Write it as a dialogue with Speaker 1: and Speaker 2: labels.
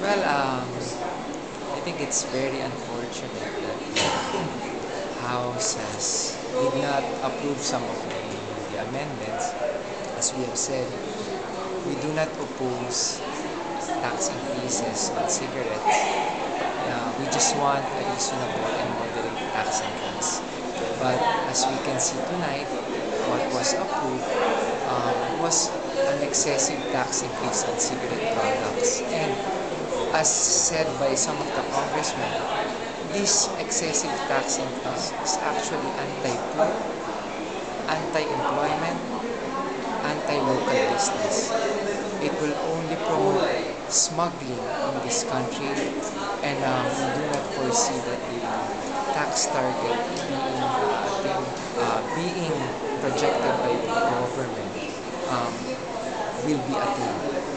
Speaker 1: Well, I think it's very unfortunate that the House did not approve some of the amendments. As we have said, we do not oppose tax increases on cigarettes. We just want a reasonable and moderate tax increase. But as we can see tonight, what was approved was an excessive tax increase on cigarette products. And as said by some of the congressmen, this excessive tax increase is actually anti-poor, anti-employment, anti-local business. It will only promote smuggling in this country, and we do not foresee that the tax target being projected by the government um, will be attained.